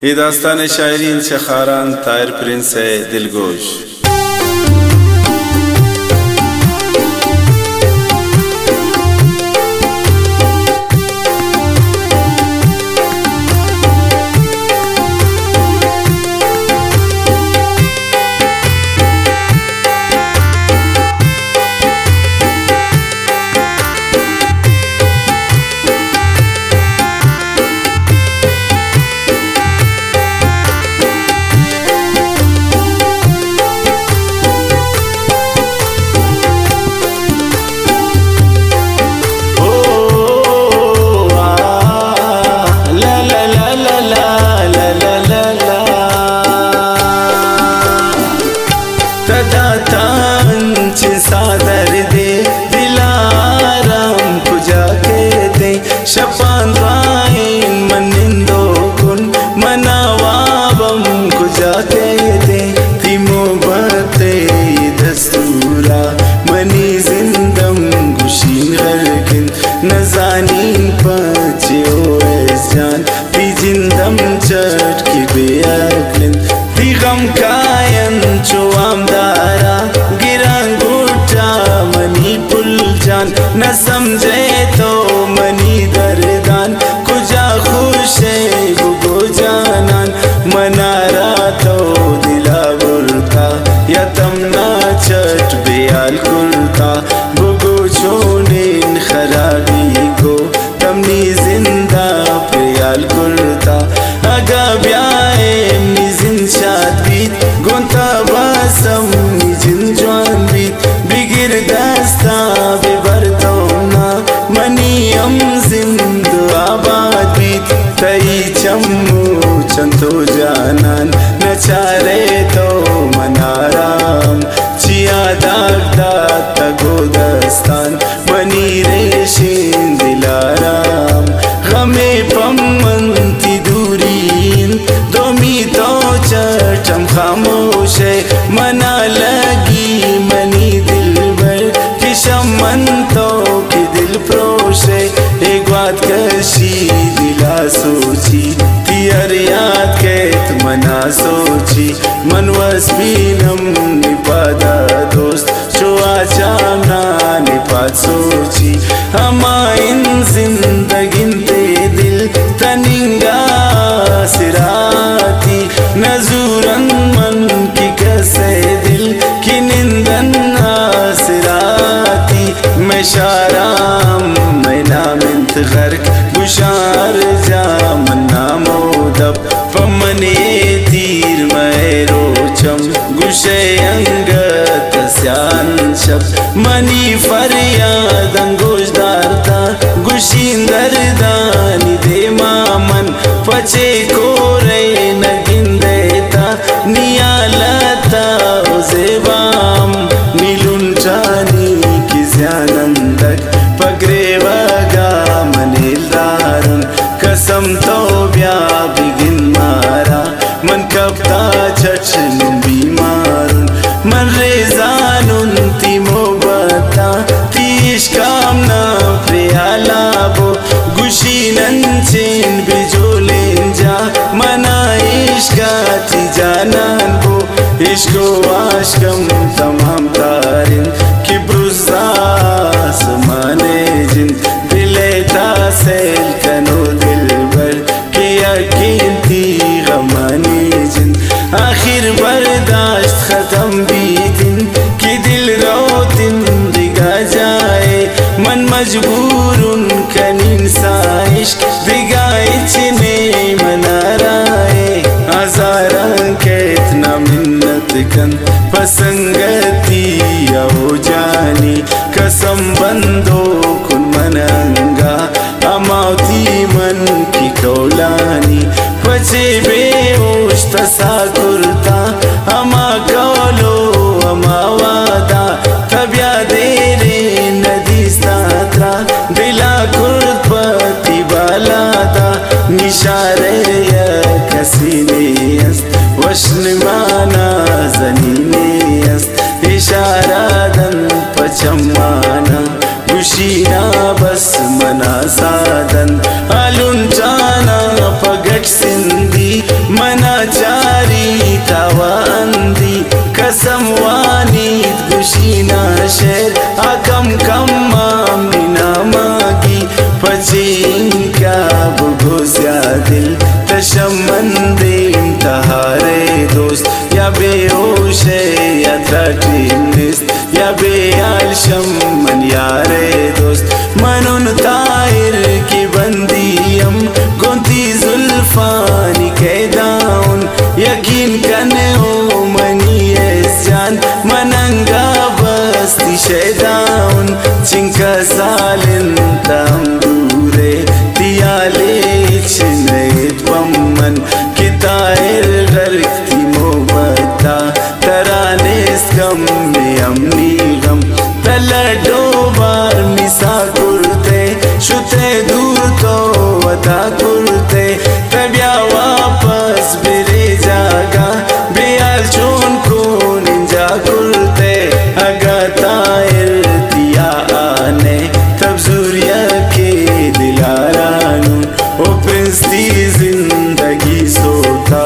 ये दास्तान शायरीन से खारान तायर प्रिंस है दिलगोश। सादर दे दिलाराम कुजा के दे शपान राइन मनिंदो गुन मनावाबम कुजा के दे तिमो बते दस्तूरा मनी जिंदम गुशीन हरकिन नजानी पचियो जान ती जिंदम चट की बेअक्लिन ती गम कायन चुआम दारा न समझे तो मनी दरदान कुजा खुशे गुगो जानन मनारा तो दिला बुरता या तमना चट बेयाल कुलता गुगो छोनेन खराबी को तमनी जिंदा प्याल कुलता अगा ब्याए मिजिन शाद बीत गुंता बासम मिजिन जवान बीत बिगिर दस्ता मनियम जिंदु आबाद बीत तई चम्मू चंतो जानन नचारे तो मनाराम चिया दागदा तगो दस्तान मनी रेशिन दिलाराम गमे पम्मंती दूरीन दोमी तो चटम खामोश मना लगी मनी दिल भर किशम मन तो एक बात कशी दिला सोची तियर याद कैत मना सोची मनवस बीनम निपादा दोस्त चुआ चामना निपाद सोची हमा इन जिंदगिन ते दिल तनिंगा सिराती नजूरन मन की कसे दिल की निंदन आसिराती मैं शाराम गर्क गुशार जा मन्ना मोदब पमने तीर मैरोचम गुशे अंगत स्यान शब मनी फरियाद अंगोश दारता गुशींदर दानी दे मामन पचे कोरे नगिन देता नियालता उजेबाम नीलुन चानी की ज्यानंदक पगरे कसम तो ब्या बिगिन मारा मन कबता चचन बीमारुन मन रेजानुन ती मोबता तीश कामना प्रियालाबो गुशीनन चेन बिजोलेन जा मना इश्का ती जानन बो इश्को आश्कम तमाम तारिन की ब्रुजा समाने जिन दिले तासेल कनो आखिर बर्दाश्त खत्म बीतिन कि दिल रोतिन दिगा जाए मन मजबूरुन कनिन साइश्क दिगा इचने मना राए आजारा के इतना मिन्नत कन पसंगती आओ जानी कसम बंदो कुन मनंगा अमावती मन की कौलानी पचे बेहोश तसा कुर्ता अमा कौलो अमा वादा तब्या देरे नदी स्तात्रा दिला कुर्त पति बालादा निशारे या कसीने अस्त वश्न माना जनीने अस्त इशारा दन पचमाना गुशीना बस मना साधन अलुन जाना पगट सिंधी मशमंदे इंतहारे दोस्त या बेहोश या त्रटिनिस्त या बेआलशम मन यारे दोस्त मनुन ताहिर की बंदीम गोंती जुल्फानी कैदाउन यकीन कने हो मनी जान मनंगा बस्ती शैदाउन चिंका सालिन तंबूरे तियाले चिन्हित पम्मन कितायर गरक्ति मोबता तराने स्कम में अम्नी गम तलडो बार मिसा कुर्ते शुते दूर तो वता कुर्ते तबिया वापस बिरे जागा बेयाल चोन को निंजा कुर्ते अगतायर दिया आने तब सूर्य के दिलारानू ओ प्रिंस दी जिंदगी सोता